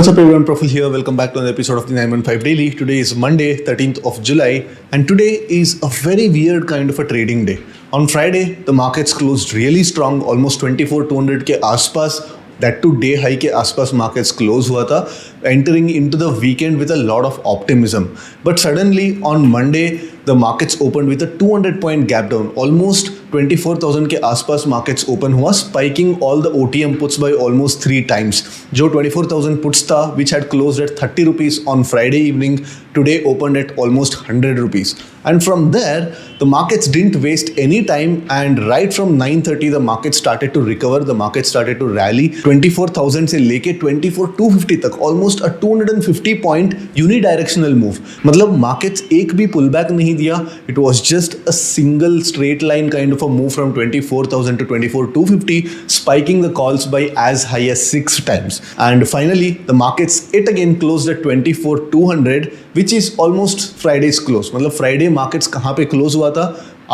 What's up everyone, Profil here. Welcome back to another episode of the 915 Daily. Today is Monday, 13th of July, and today is a very weird kind of a trading day. On Friday, the markets closed really strong, almost 24,200 के आसपास. That too day high के आसपास markets close हुआ था, entering into the weekend with a lot of optimism. But suddenly on Monday, the markets opened with a 200-point gap down. Almost 24,000 के आसपास markets open हुआ, spiking all the OTM puts by almost 3 times. जो 24,000 puts था, which had closed at 30 rupees on Friday evening, today opened at almost 100 rupees. And from there, the markets didn't waste any time, and right from 9:30 the market started to recover. The market started to rally. 24,000 से लेके 24,250 तक almost a 250 point unidirectional move. मतलब markets एक भी pullback नहीं दिया. It was just a single straight line kind of a move from 24,000 to 24,250, spiking the calls by as high as 6 times. And finally, the markets it again closed at 24,200, which is almost Friday's close. मतलब Friday markets कहाँ पे close हुआ था,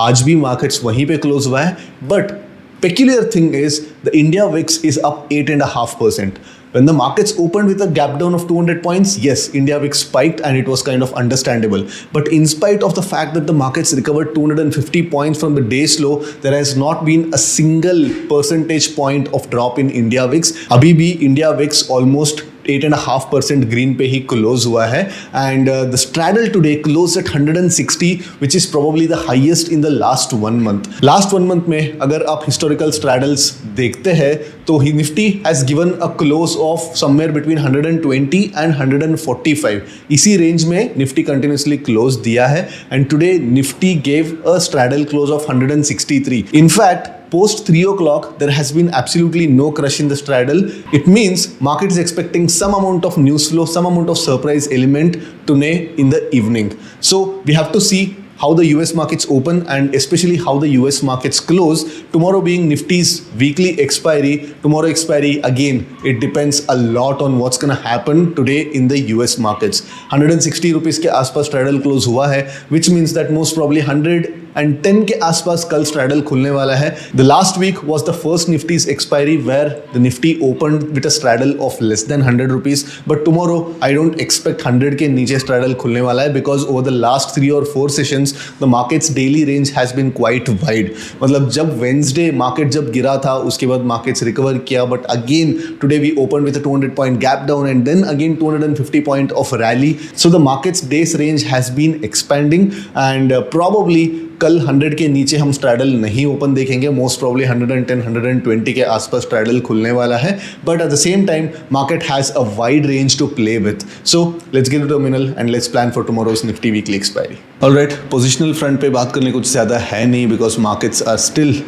आज भी markets वहीं पे close हुआ है. But peculiar thing is the India VIX is up 8.5%. When the markets opened with a gap down of 200 points, yes, India VIX spiked and it was kind of understandable. But in spite of the fact that the markets recovered 250 points from the day's low, there has not been a single percentage point of drop in India VIX. अभी भी India VIX almost 8.5% green पे ही close हुआ है, and the straddle today closed at 160, which is probably the highest in the last 1 month. Last 1 month में अगर आप historical straddles देखते हैं तो Nifty has given a close of somewhere between 120 and 145. इसी range में Nifty continuously close दिया है, and today Nifty gave a straddle close of 163. In fact, post 3 o'clock, there has been absolutely no crush in the straddle. It means market is expecting some amount of news flow, some amount of surprise element today in the evening. So we have to see how the US markets open and especially how the US markets close. Tomorrow being Nifty's weekly expiry, tomorrow expiry again, it depends a lot on what's gonna happen today in the US markets. 160 rupees के आसपास straddle close हुआ है, which means that most probably 110 के आसपास कल straddle खुलने वाला है. The last week was the first Nifty's expiry where the Nifty opened with a straddle of less than 100 rupees. But tomorrow I don't expect 100 के नीचे straddle खुलने वाला है, because over the last 3 or 4 sessions the market's daily range has been quite wide. मतलब जब Wednesday market जब गिरा था उसके बाद markets recover किया, but again today we opened with a 200-point gap down and then again 250 point of rally. So the market's days range has been expanding, and probably कल 100 के नीचे हम straddle नहीं ओपन देखेंगे. मोस्ट प्रॉब्ली 110, 120 के आसपास straddle खुलने वाला है, but at the same time market has a wide range to play with. So let's get to terminal and let's plan for tomorrow's Nifty weekly expiry. Alright, positional front पे बात करने कुछ ज़्यादा है नहीं, because markets are still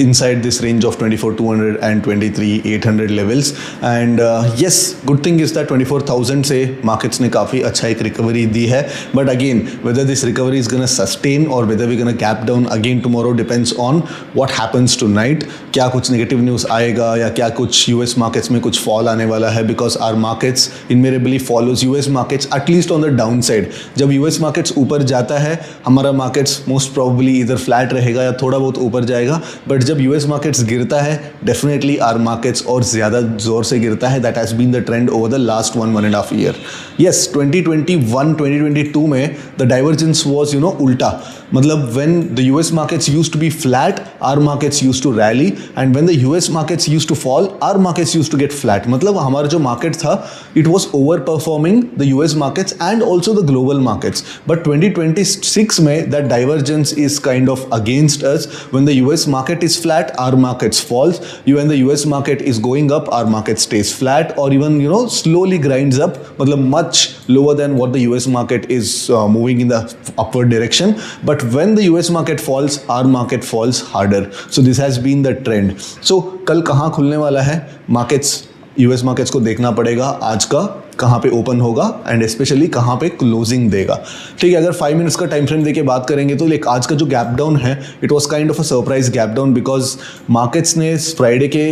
inside this range of 24,200 and 23,800 levels. And yes, good thing is that 24,000 से markets ने काफ़ी अच्छा एक recovery दी है. But again, whether this recovery is gonna sustain or whether we're gonna gap down again tomorrow depends on what happens tonight. क्या कुछ negative news आएगा या क्या कुछ US markets में कुछ fall आने वाला है, because our markets invariably follows US markets at least on the downside. जब US markets ऊपर जाता है, हमारा markets most probably either flat रहेगा या थोड़ा बहुत ऊपर जाएगा. बट जब यूएस मार्केट्स गिरता है, डेफिनेटली आर मार्केट्स और ज़्यादा जोर से गिरता है. That has been the trend over the last 1.5 year. Yes, 2021 2022 में द डाइवर्जेंस वॉज उल्टा. मतलब when the US markets used to be flat, our markets used to rally, and when the US markets used to fall, our markets used to get flat. मतलब हमारा जो market था, it was over performing the US markets and also the global markets. But 2026 में that divergence is kind of against us. When the US market is flat, our markets falls. When the US market is going up, our market stays flat or even slowly grinds up, मतलब much lower than what the US market is moving in the upward direction. But when the US market falls, our market falls harder. So this has been the trend. So कल कहाँ खुलने वाला है markets? US markets को देखना पड़ेगा आज का कहाँ पे ओपन होगा एंड स्पेशली कहाँ पे क्लोजिंग देगा. ठीक है, अगर 5 मिनट्स का टाइम फ्रेम देके बात करेंगे तो लाइक आज का जो गैप डाउन है, it was kind of a surprise gap down, because markets ने फ्राइडे के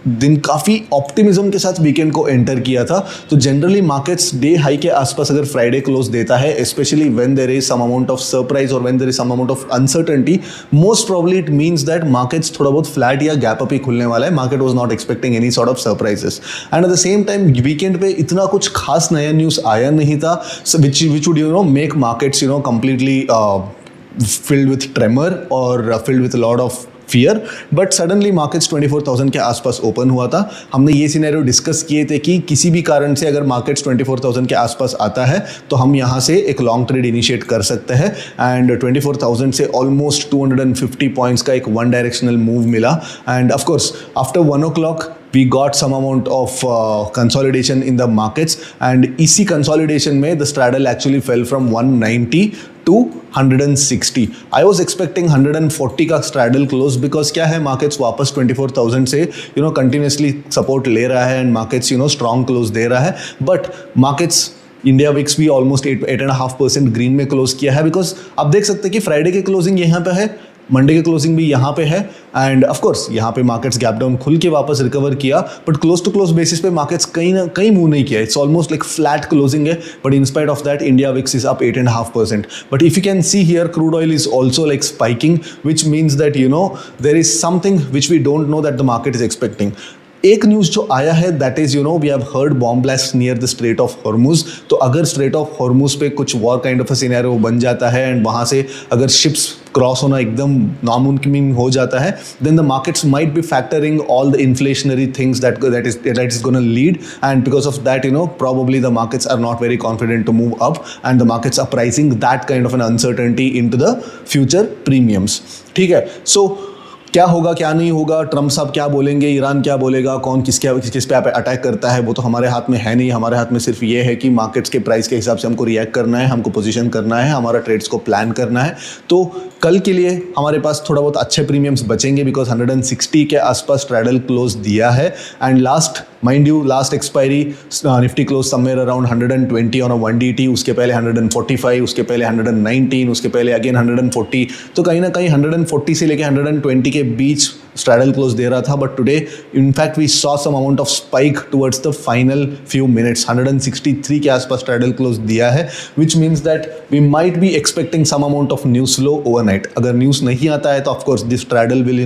दिन काफ़ी ऑप्टिमिज्म के साथ वीकेंड को एंटर किया था. तो जनरली मार्केट्स डे हाई के आसपास अगर फ्राइडे क्लोज देता है, specially when there is some amount of surprise और when there is some amount of uncertainty, most probably it means that markets थोड़ा बहुत फ्लैट या गैप अप ही खुलने वाला है. Market was not expecting any sort of surprises and at the same time weekend पे इतना कुछ खास नया न्यूज़ आया नहीं था which would make markets completely filled with tremor or filled with a lot of fear. But suddenly markets 24,000 के आसपास ओपन हुआ था. हमने ये सिनेरियो डिस्कस किए थे कि किसी भी कारण से अगर मार्केट्स 24,000 के आसपास आता है तो हम यहाँ से एक लॉन्ग ट्रेड इनिशिएट कर सकते हैं. एंड 24,000 से ऑलमोस्ट 250 पॉइंट्स का एक वन डायरेक्शनल मूव मिला. And of course after 1 o'clock we got some amount of consolidation in the markets, and इसी consolidation में the straddle actually fell from 190 to 160. I was expecting 140 का straddle close because क्या है, markets वापस 24,000 से continuously support ले रहा है and markets strong close दे रहा है. But markets इंडिया विक्स भी ऑलमोस्ट 8.5% ग्रीन में क्लोज किया है. बिकॉज आप देख सकते हैं कि फ्राइडे के क्लोजिंग यहाँ पे है, मंडे के क्लोजिंग भी यहाँ पे है एंड ऑफ कोर्स यहाँ पे मार्केट्स गैप डाउन खुल के वापस रिकवर किया. But close to close basis पे मार्केट्स कहीं ना कहीं मूव नहीं किया. It's almost like flat closing है. But in spite of that India VIX is up 8.5%. But if you can see here, crude oil is also like spiking, which means that there is something which we don't know that the market is expecting. एक news जो आया है that is we have heard bomb blast near the straight of Hormuz. तो अगर straight of Hormuz पे कुछ war kind of a scenario बन जाता है एंड वहाँ से अगर शिप्स क्रॉस होना एकदम नामुमकिन हो जाता है, then the markets might be factoring all the inflationary things that is going to lead, and because of that probably the markets are not very confident to move up and the markets are pricing that kind of an uncertainty into the future premiums. ठीक है, so क्या होगा क्या नहीं होगा, Trump साहब क्या बोलेंगे, ईरान क्या बोलेगा, कौन किस पे अटैक करता है, वो तो हमारे हाथ में है नहीं. हमारे हाथ में सिर्फ ये है कि मार्केट्स के प्राइस के हिसाब से हमको रिएक्ट करना है, हमको पोजीशन करना है, हमारा ट्रेड्स को प्लान करना है. तो कल के लिए हमारे पास थोड़ा बहुत अच्छे प्रीमियम्स बचेंगे बिकॉज 160 के आसपास स्ट्रैडल क्लोज दिया है. And last expiry Nifty close somewhere around 120 on a 1DT. उसके पहले 145, उसके पहले 119, उसके पहले अगेन 140. तो कहीं ना कहीं 140 से लेके 120 के बीच स्ट्रैडल क्लोज दे रहा था. But today in fact we saw some amount of spike towards the final few minutes. 163 के आसपास स्ट्रैडल क्लोज दिया है, which means that we might be expecting some amount of news flow overnight. अगर news नहीं आता है तो of course this straddle will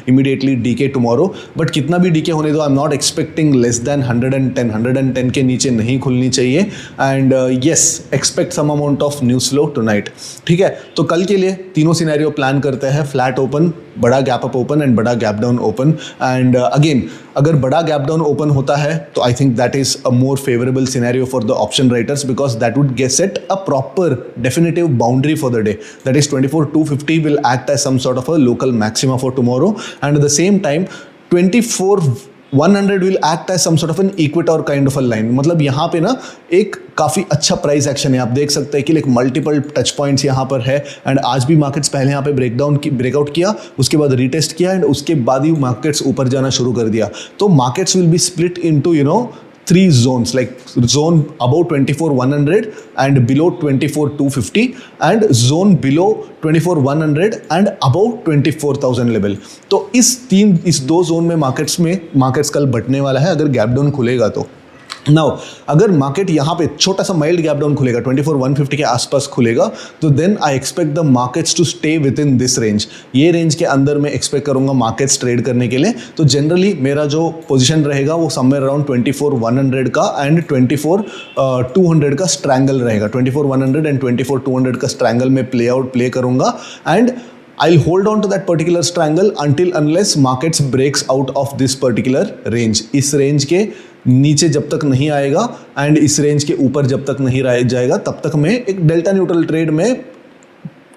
immediately decay tomorrow. But कितना भी डीके होने दो, I am not expecting less than 110 के नीचे नहीं खुलनी चाहिए. And yes, expect some amount of news flow tonight. ठीक है, तो कल के लिए तीनों सिनेरियो प्लान करते हैं. फ्लैट ओपन, बड़ा गैप अप ओपन एंड बड़ा gap down open. And again अगर बड़ा गैप डाउन ओपन होता है तो I think that is a more favourable scenario for the option writers because that would get set a proper definitive boundary for the day. That is 24,250 will act as some sort of a local maxima for tomorrow. And at the same time 24,100 will act as some sort of an equator kind of a line. मतलब यहाँ पे ना एक काफ़ी अच्छा price action है. आप देख सकते हैं कि लाइक मल्टीपल टच पॉइंट्स यहाँ पर है. एंड आज भी मार्केट्स पहले यहाँ पे ब्रेकआउट किया, उसके बाद रीटेस्ट किया एंड उसके बाद ही मार्केट्स ऊपर जाना शुरू कर दिया. तो markets will be split into 3 zones, like zone above 24,100 and below 24,250 and zone below 24,100 and above 24,000 level. तो इस 2 जोन में मार्केट्स कल बटने वाला है अगर गैप डाउन खुलेगा तो. नाउ अगर मार्केट यहाँ पे छोटा सा माइल्ड गैप डाउन खुलेगा, 24,150 के आसपास खुलेगा, तो then I expect the markets to stay within this range. ये रेंज के अंदर मैं एक्सपेक्ट करूँगा मार्केट्स ट्रेड करने के लिए. तो जनरली मेरा जो पोजीशन रहेगा वो समवेयर अराउंड 24,100 का एंड 24,200 का स्ट्रैंगल रहेगा. 24,100 एंड 24,200 का स्ट्रैंगल में प्ले करूँगा and I'll hold on to that particular strangle unless markets breaks out of this particular range. इस रेंज के नीचे जब तक नहीं आएगा एंड इस रेंज के ऊपर जब तक नहीं जाएगा तब तक मैं एक डेल्टा न्यूट्रल ट्रेड में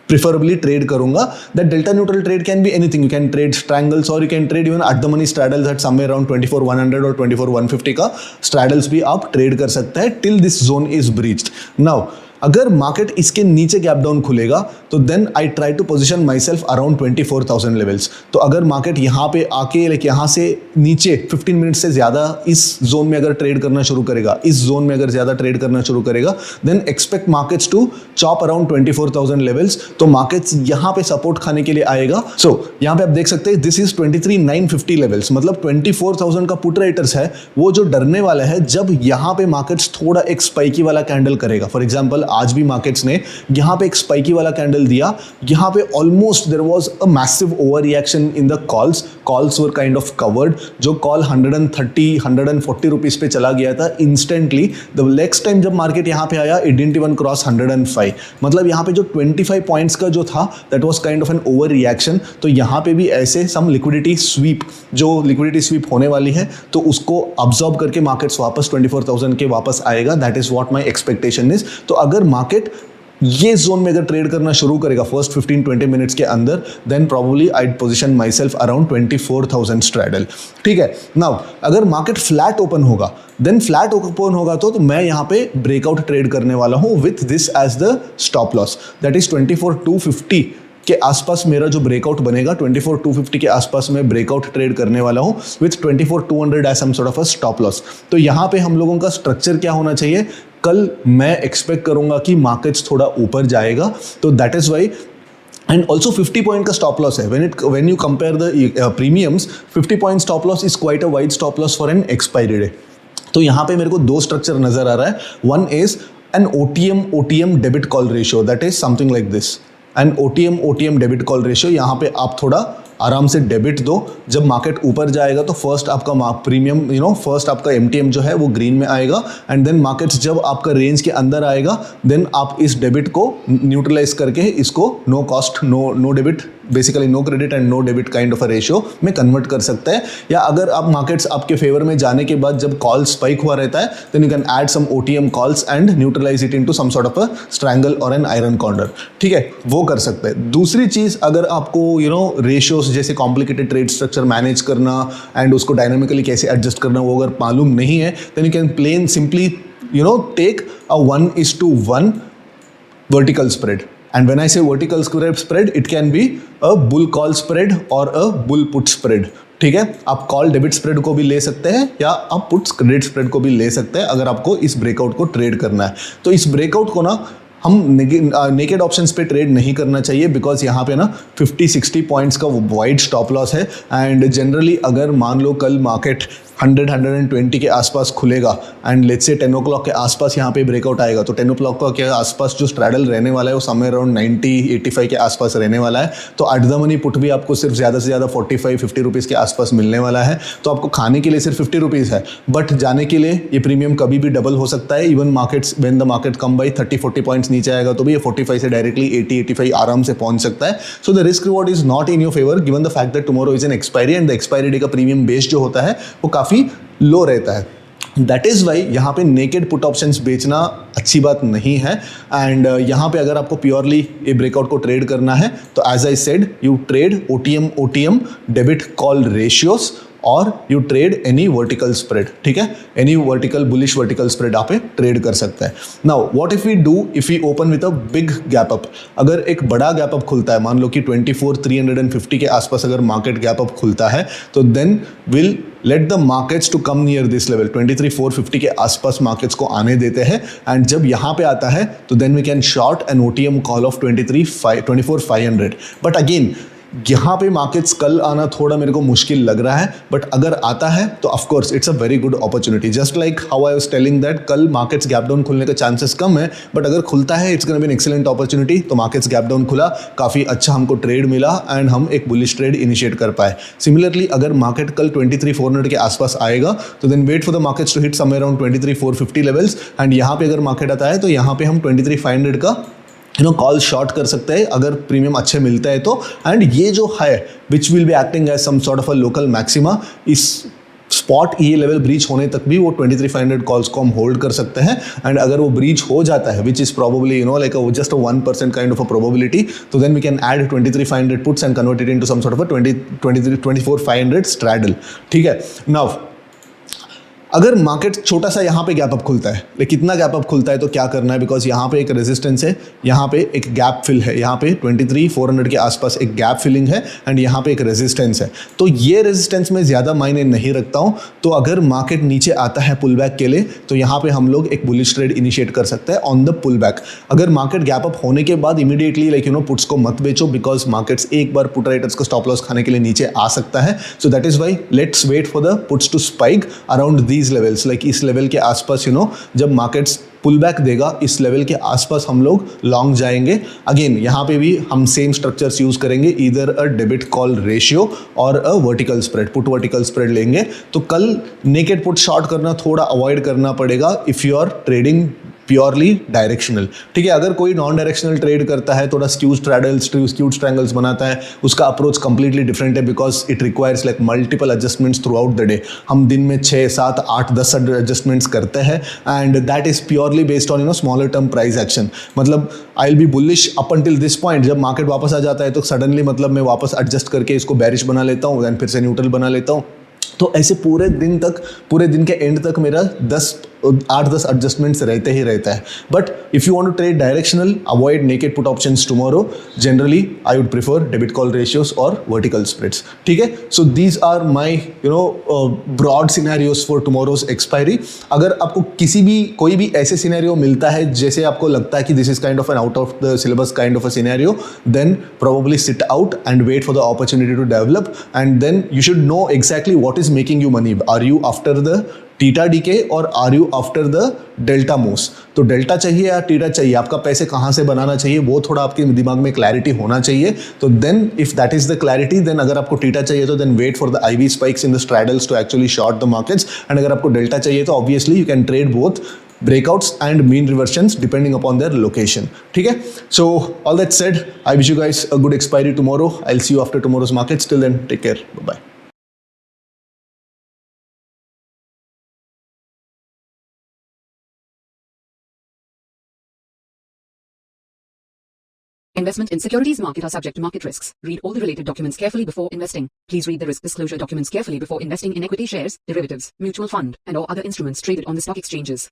preferably trade करूंगा. That delta neutral trade can be anything. You can trade strangles or you can trade even at the money straddles at somewhere around 24,100 or 24,150 का straddles भी आप trade कर सकते हैं till this zone is breached. Now अगर market इसके नीचे gap down खुलेगा तो then I try to position myself around 24,000 levels. तो अगर मार्केट यहाँ पे आके लाइक यहाँ से नीचे 15 मिनट से ज़्यादा इस जोन में अगर ट्रेड करना शुरू करेगा, इस जोन में अगर ज़्यादा ट्रेड करना शुरू करेगा, then expect markets to chop around 24,000 levels. तो मार्केट्स यहाँ पे सपोर्ट खाने के लिए आएगा। सो यहाँ पे आप देख सकते हैं दिस इज 23,950 लेवल्स, मतलब 24,000 का पुट राइटर्स है वो जो डरने वाला है जब यहाँ पे मार्केट्स थोड़ा एक स्पाइकी वाला कैंडल करेगा। फॉर एग्जांपल आज भी मार्केट्स ने यहाँ पे एक स्पाइकी वाला कैंडल दिया, यहाँ पे almost there was a massive overreaction in the calls were kind of covered. जो कॉल 130-140 रुपीज पे चला गया था इंस्टेंटली, द नेक्स्ट टाइम जब मार्केट यहाँ पे आया इट डिडंट इवन क्रॉस 105, मतलब यहाँ पे जो 25 पॉइंट्स का जो था that was kind of an overreaction. तो यहाँ पे भी ऐसे सम लिक्विडिटी स्वीप होने वाली है, तो उसको अब्सॉर्ब करके मार्केट्स वापस 24,000 के वापस आएगा। That is what my expectation is. तो अगर मार्केट ये जोन में अगर ट्रेड करना शुरू करेगा फर्स्ट 15-20 मिनट्स के अंदर, then probably I'd position myself around 24,000 straddle. ठीक है, नाउ अगर मार्केट फ्लैट ओपन होगा, देन फ्लैट ओपन होगा तो मैं यहाँ पे ब्रेकआउट ट्रेड करने वाला हूँ with this as the stop loss, that is 24,250 के आसपास मेरा जो ब्रेकआउट बनेगा। 24,250 के आसपास मैं ब्रेकआउट ट्रेड करने वाला हूँ with 24,200 as some sort of a stop loss. तो यहाँ पे हम लोगों का स्ट्रक्चर क्या होना चाहिए, कल मैं एक्सपेक्ट करूंगा कि मार्केट्स थोड़ा ऊपर जाएगा, तो that is why. And also 50 point का स्टॉप लॉस है। When you compare the premiums, 50 point stop loss is quite a wide stop loss for an expiry day. तो यहाँ पे मेरे को दो स्ट्रक्चर नजर आ रहा है। One is an OTM debit call ratio, that is something like this. And OTM debit call ratio, यहाँ पे आप थोड़ा आराम से डेबिट दो। जब मार्केट ऊपर जाएगा तो फर्स्ट आपका प्रीमियम फर्स्ट आपका MTM जो है वो ग्रीन में आएगा, एंड देन मार्केट्स जब आपका रेंज के अंदर आएगा देन आप इस डेबिट को न्यूट्रलाइज करके इसको no cost no debit, basically no credit and no debit kind of a ratio में कन्वर्ट कर सकते हैं। या अगर आप मार्केट्स आपके फेवर में जाने के बाद जब कॉल स्पाइक हुआ रहता है then you can add some OTM calls and neutralise it into some sort of a strangle और एन आयरन कॉर्नर। ठीक है, वो कर सकते हैं। दूसरी चीज, अगर आपको रेशियोज जैसे कॉम्प्लिकेटेड ट्रेड स्ट्रक्चर मैनेज करना एंड उसको डायनामिकली कैसे एडजस्ट करना वो अगर मालूम नहीं है, then you can plain simply take a 1:1 vertical spread. And when I say vertical spread, it can be a bull call spread or a bull put spread. ठीक है, आप कॉल डेबिट स्प्रेड को भी ले सकते हैं या आप पुट्स क्रेडिट स्प्रेड को भी ले सकते हैं अगर आपको इस ब्रेकआउट को ट्रेड करना है। तो इस ब्रेकआउट को ना हम नेकेड ऑप्शंस पे ट्रेड नहीं करना चाहिए, बिकॉज यहाँ पे ना 50-60 पॉइंट्स का वाइड स्टॉप लॉस है। एंड जनरली अगर मान लो कल मार्केट 100-120 के आसपास खुलेगा एंड लेट्स से 10 o'clock के आसपास यहाँ पे ब्रेकआउट आएगा, तो 10 o'clock के आसपास जो स्ट्रैडल रहने वाला है वो समवेयर अराउंड 90-85 के आसपास रहने वाला है। तो एट द मनी पुट भी आपको सिर्फ ज़्यादा से ज़्यादा 45-50 रुपीज़ के आसपास मिलने वाला है। तो आपको खाने के लिए सिर्फ 50 रुपीज़ है, बट जाने के लिए ये प्रीमियम कभी भी डबल हो सकता है। Even markets when the market come by 30-40 points नीचे आएगा तो भी ये 45 से डायरेक्टली 80-85 आराम से पहुंच सकता है। So the risk reward is not in your favour given the fact that tomorrow is an expiry and the expiry day का प्रीमियम बेस जो होता है वो काफ़ी लो रहता है। दैट इज़ वाई यहाँ पे नेकेड पुट ऑप्शंस बेचना अच्छी बात नहीं है। एंड यहाँ पे अगर आपको प्योरली ये ब्रेकआउट को ट्रेड करना है तो as I said you trade OTM debit call ratios और you trade any vertical spread. ठीक है, any vertical bullish vertical spread आप ट्रेड कर सकते हैं। Now what if we open with a big gap up, अगर एक बड़ा गैप अप खुलता है, मान लो कि 24,350 के आसपास अगर मार्केट गैप अप खुलता है, तो then will let the markets to come near this level 23,450 के आसपास मार्केट्स को आने देते हैं। एंड जब यहाँ पे आता है तो then we can short an OTM call off 24,500। But again यहाँ पे मार्केट्स कल आना थोड़ा मेरे को मुश्किल लग रहा है, बट अगर आता है तो of course it's a very good opportunity. Just like how I was telling that कल मार्केट्स गैप डाउन खुलने का चांसेस कम है, बट अगर खुलता है it's gonna be an excellent opportunity. तो मार्केट्स गैप डाउन खुला, काफ़ी अच्छा हमको ट्रेड मिला एंड हम एक बुलिश ट्रेड इनिशिएट कर पाए। सिमिलरली अगर मार्केट कल 23,400 के आसपास आएगा तो then wait for the markets to hit somewhere around 23,450 levels. And यहाँ पे अगर मार्केट आता है तो यहाँ पे हम 23,500 का कॉल शॉर्ट कर सकते हैं अगर प्रीमियम अच्छे मिलता है तो। एंड ये जो है which will be acting as some sort of a local maxima, इस स्पॉट ये लेवल ब्रीच होने तक भी वो 23,500 कॉल्स को हम होल्ड कर सकते हैं। एंड अगर वो ब्रीच हो जाता है which is probably like just 1% kind of a probability, तो then we can add 23,500 puts and convert it into some sort of a 24,500 straddle. ठीक है, नाउ अगर मार्केट छोटा सा यहाँ पे गैप अप खुलता है, लेकिन कितना गैप अप खुलता है तो क्या करना है, बिकॉज यहाँ पे एक रेजिस्टेंस है, यहाँ पे एक गैप फिल है, यहाँ पे 23,400 के आसपास एक गैप फिलिंग है एंड यहाँ पे एक रेजिस्टेंस है। तो ये रेजिस्टेंस में ज़्यादा मायने नहीं रखता हूँ। तो अगर मार्केट नीचे आता है पुल बैक के लिए तो यहाँ पे हम लोग एक बुलिश ट्रेड इनिशिएट कर सकते हैं ऑन द पुल बैक। अगर मार्केट गैप अप होने के बाद इमीडिएटली पुट्स को मत बेचो, बिकॉज मार्केट्स एक बार पुट राइटर्स को स्टॉप लॉस खाने के लिए नीचे आ सकता है। So that is why let's wait for the puts to spike around these levels, like इस लेवल के आसपास जब मार्केट्स पुल बैक देगा इस लेवल के आसपास हम लोग लॉन्ग जाएंगे। अगेन यहाँ पे भी हम सेम स्ट्रक्चर्स यूज करेंगे, either a debit call ratio और a vertical spread, put vertical spread लेंगे। तो कल नेकेड पुट शॉर्ट करना थोड़ा अवॉइड करना पड़ेगा if you are trading purely directional. ठीक है, अगर कोई नॉन डायरेक्शनल ट्रेड करता है, थोड़ा स्क्यूज ट्रायंगल्स बनाता है, उसका अप्रोच कंप्लीटली डिफरेंट है, because it requires like multiple adjustments through out the day. हम दिन में 6, 7, 8, 10 एडजस्टमेंट्स करते हैं and that is purely based on smaller term price action. मतलब I will be bullish up until this point, जब market वापस आ जाता है तो सडनली मैं वापस एडजस्ट करके इसको बेरिश बना लेता हूँ, दैन फिर से न्यूट्रल बना लेता हूँ। तो ऐसे पूरे दिन के एंड तक मेरा 8-10 एडजस्टमेंट्स रहते ही रहता है। But if you want to trade directional, avoid naked put options tomorrow. Generally I would prefer debit call ratios और वर्टिकल स्प्रेड्स। ठीक है, so these are my broad scenarios for tomorrow's expiry. अगर आपको कोई भी ऐसे सिनेरियो मिलता है जैसे आपको लगता है कि this is kind of an out of the syllabus kind of a scenario, then probably sit out and wait for the opportunity to develop, and then you should know exactly what is making you money. Are you after the theta decay or are you after the delta moves? तो delta चाहिए या theta चाहिए, आपका पैसे कहाँ से बनाना चाहिए, वो थोड़ा आपके दिमाग में क्लैरिटी होना चाहिए। तो then if that is the clarity, then अगर आपको थीटा चाहिए तो then wait for the IV spikes in the straddles to actually short the markets, and अगर आपको डेल्टा चाहिए तो obviously you can trade both breakouts and mean reversions depending upon their location. ठीक है, so all that said, I wish you guys a good expiry tomorrow. I'll see you after tomorrow's markets. Till then, take care. Bye bye. Investment in securities market are subject to market risks. Read all the related documents carefully before investing. Please read the risk disclosure documents carefully before investing in equity shares, derivatives, mutual fund, and or other instruments traded on the stock exchanges.